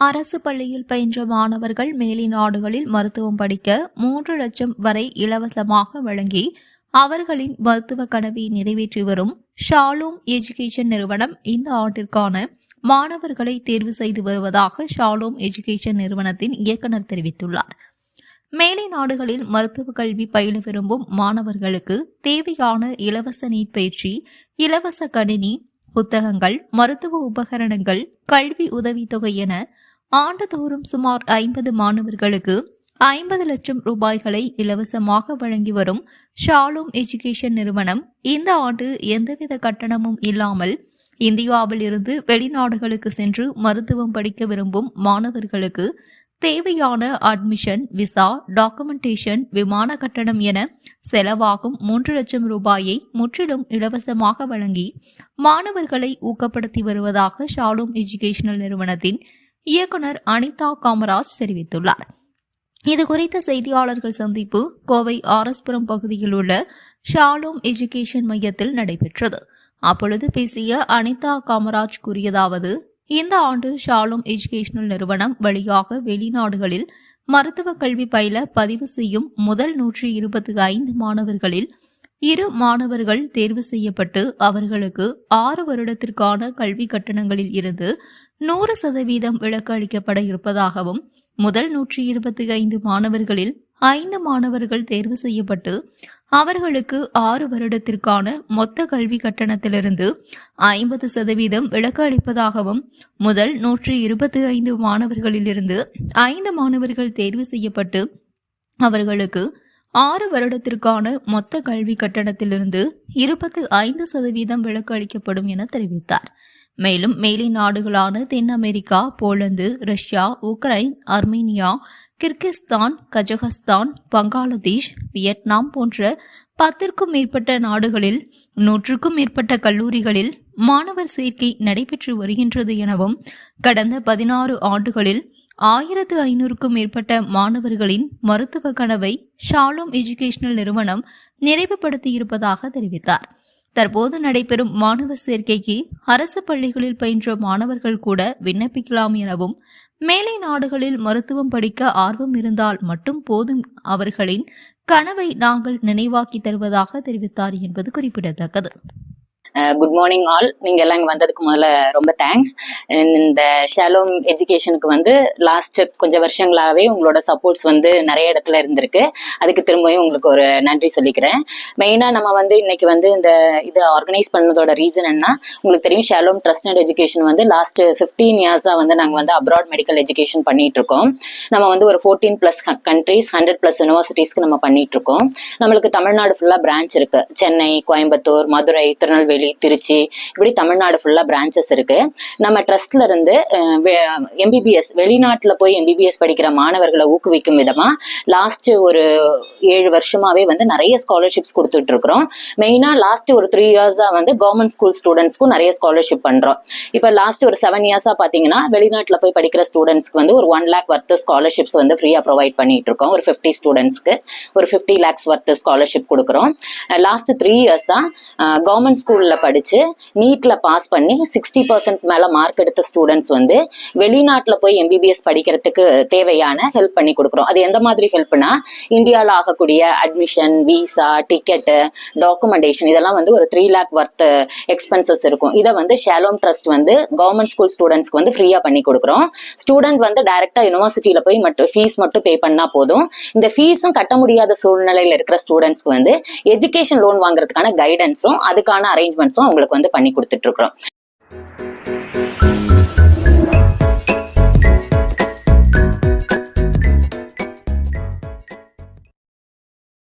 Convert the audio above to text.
அரசு பள்ளியில் பயின்ற மாணவர்கள் வெளிநாடுகளில் மருத்துவம் படிக்க 3 லட்சம் வரை இலவசமாக வழங்கி அவர்களின் மருத்துவ கனவை நிறைவேற்றி வரும் ஷாலோம் எஜுகேஷன் நிறுவனம் இந்த ஆண்டிற்கான மாணவர்களை தேர்வு செய்து வருவதாக ஷாலோம் எஜுகேஷன் நிறுவனத்தின் இயக்குநர் தெரிவித்துள்ளார். மேலை நாடுகளில் மருத்துவ கல்வி பயில விரும்பும் மாணவர்களுக்கு தேவையான இலவச நீட் பயிற்சி, இலவச கணினி, புத்தகங்கள், மருத்துவ உபகரணங்கள், கல்வி உதவித்தொகை என ஆண்டுதோறும் சுமார் 50 மாணவர்களுக்கு 50 லட்சம் ரூபாய்களை இலவசமாக வழங்கி வரும் ஷாலோம் எஜுகேஷன் நிறுவனம் இந்த ஆண்டு எந்தவித கட்டணமும் இல்லாமல் இந்தியாவில் இருந்து வெளிநாடுகளுக்கு சென்று மருத்துவம் படிக்க விரும்பும் மாணவர்களுக்கு தேவையான அட்மிஷன், விசா, டாக்குமெண்டேஷன், விமான கட்டணம் என செலவாகும் 3 லட்சம் ரூபாயை முற்றிலும் இலவசமாக வழங்கி மாணவர்களை ஊக்கப்படுத்தி வருவதாக ஷாலோம் எஜுகேஷனல் நிறுவனத்தின் இயக்குநர் அனிதா காமராஜ் தெரிவித்துள்ளார். இதுகுறித்த செய்தியாளர்கள் சந்திப்பு கோவை ஆர்எஸ்புரம் பகுதியில் உள்ள ஷாலோம் எஜுகேஷன் மையத்தில் நடைபெற்றது. அப்பொழுது பேசிய அனிதா காமராஜ் கூறியதாவது: இந்த ஆண்டு ஷாலோம் எஜுகேஷனல் நிறுவனம் வழியாக வெளிநாடுகளில் மருத்துவ கல்வி பயில பதிவு செய்யும் முதல் 125 மாணவர்களில் 2 மாணவர்கள் தேர்வு செய்யப்பட்டு அவர்களுக்கு 6 வருடத்திற்கான கல்வி கட்டணங்களில் இருந்து 100% விலக்கு அளிக்கப்பட இருப்பதாகவும், முதல் 125 மாணவர்களில் 5 மாணவர்கள் தேர்வு செய்யப்பட்டு அவர்களுக்கு 6 வருடத்திற்கான மொத்த கல்வி கட்டணத்திலிருந்து 50% விலக்கு அளிப்பதாகவும், முதல் 125 மாணவர்களிலிருந்து 5 மாணவர்கள் தேர்வு செய்யப்பட்டு அவர்களுக்கு 6 வருடத்திற்கான மொத்த கல்வி கட்டணத்திலிருந்து 25% விலக்கு அளிக்கப்படும் என தெரிவித்தார். மேலும் மேலை நாடுகளான தென் அமெரிக்கா, போலந்து, Russia, Ukraine, Armenia, Kyrgyzstan, Kazakhstan, Bangladesh, Vietnam போன்ற 10க்கும் மேற்பட்ட நாடுகளில் 100க்கும் மேற்பட்ட கல்லூரிகளில் மாணவர் சேர்க்கை நடைபெற்று வருகின்றது எனவும், கடந்த 16 ஆண்டுகளில் 1500க்கும் மேற்பட்ட மாணவர்களின் மருத்துவ கனவை ஷாலோம் எஜுகேஷனல் நிறுவனம் நிறைவுபடுத்தியிருப்பதாக தெரிவித்தார். தற்போது நடைபெறும் மாணவர் சேர்க்கைக்கு அரசு பள்ளிகளில் பயின்ற மாணவர்கள் கூட விண்ணப்பிக்கலாம் எனவும், மேலை நாடுகளில் மருத்துவம் படிக்க ஆர்வம் இருந்தால் மட்டும் போதும், அவர்களின் கனவை நாங்கள் நினைவாக்கி தருவதாக தெரிவித்தார் என்பது குறிப்பிடத்தக்கது. Good morning all. நீங்க எல்லாம் இங்க வந்ததுக்கு முதல்ல ரொம்ப தேங்க்ஸ். இந்த ஷாலோம் எஜுகேஷனுக்கு லாஸ்ட் கொஞ்சம் வருஷங்களாவே உங்களோட சப்போர்ட்ஸ் நிறைய இடத்துல இருந்திருக்கு. அதுக்கு திரும்பவும் உங்களுக்கு ஒரு நன்றி சொல்லிக்கிறேன். மெயினா நம்ம இன்னைக்கு இந்த இதை ஆர்கனைஸ் பண்ணதோட ரீசன் என்ன, உங்களுக்கு தெரியும், Shalom trust and education last 15 இயர்ஸா நாங்க அப்ராட் மெடிக்கல் எஜுகேஷன் பண்ணிட்டு இருக்கோம். நம்ம ஒரு 14+ கண்ட்ரீஸ், 100+ யூனிவர்சிட்டிஸ்க்கு நம்ம பண்ணிட்டு இருக்கோம். நம்மளுக்கு தமிழ்நாடு ஃபுல்லா பிரான்ச் இருக்கு. சென்னை, கோயம்புத்தூர், மதுரை, திருநெல்வேலி, திருச்சி, இப்படி தமிழ்நாடு ஃபுல்லா பிரான்ச்சஸ் இருக்கு. நம்ம ட்ரஸ்ட்ல இருந்து MBBS வெளிநாட்டுல போய் MBBS படிக்கிற மாணவர்களை ஊக்குவிக்கும் விதமா லாஸ்ட் ஒரு 7 வருஷமாவே நிறைய ஸ்காலர்ஷிப்ஸ் கொடுத்துட்டு இருக்கிறோம். மெயினா லாஸ்ட் ஒரு 3 இயர்ஸா கவர்மெண்ட் ஸ்கூல் ஸ்டூடெண்ட்ஸ்க்கும் நிறைய ஸ்காலர்ஷிப் பண்றோம். இப்ப லாஸ்ட் ஒரு 7 இயர்ஸா பாத்தீங்கன்னா வெளிநாட்டுல போய் படிக்கிற ஸ்டூடெண்ட்ஸ்க்கு ஒரு 1 lakh வர்த் ஸ்காலர்ஷிப்ஸ் ஃப்ரீயா ப்ரொவைட் பண்ணிட்டு இருக்கோம். ஒரு 50 ஸ்டூடெண்ட்ஸ்க்கு ஒரு 50 lakhs வர்த் ஸ்காலர்ஷிப் கொடுக்குறோம். லாஸ்ட் 3 இயர்ஸா கவர்மெண்ட் ஸ்கூல்ல படிச்சு நீட்ல பாஸ் பண்ணி 60% மேல மார்க் எடுத்த ஸ்டூடெண்ட்ஸ் வெளிநாட்டுல போய் MBBS படிக்கிறதுக்கு தேவையான ஹெல்ப் பண்ணி கொடுக்குறோம். அது எந்த மாதிரி ஹெல்ப்னா, இந்தியாவில் ஆகக்கூடிய அட்மிஷன், விசா, டிக்கெட், டாக்குமெண்டேஷன், இதெல்லாம் ஒரு 3 lakh வர்த் எக்ஸ்பென்சஸ் இருக்கும். இதை ஷாலோம் ட்ரஸ்ட் கவர்மெண்ட் ஸ்கூல் ஸ்டூடெண்ட்ஸ்க்கு ஃப்ரீயா பண்ணி கொடுக்குறோம். ஸ்டூடெண்ட் டைரக்டா யூனிவர்சிட்டியில போய் ஃபீஸ் மட்டும் பே பண்ணா போதும். இந்த ஃபீஸும் கட்ட முடியாத சூழ்நிலையில இருக்கிற ஸ்டூடெண்ட்ஸ்க்கு எஜுகேஷன் லோன் வாங்குறதுக்கான கைடன்ஸும் அதுக்கான அரேஞ்ச்மெண்ட்ஸும் உங்களுக்கு பண்ணி கொடுத்துட்டு இருக்கிறோம்.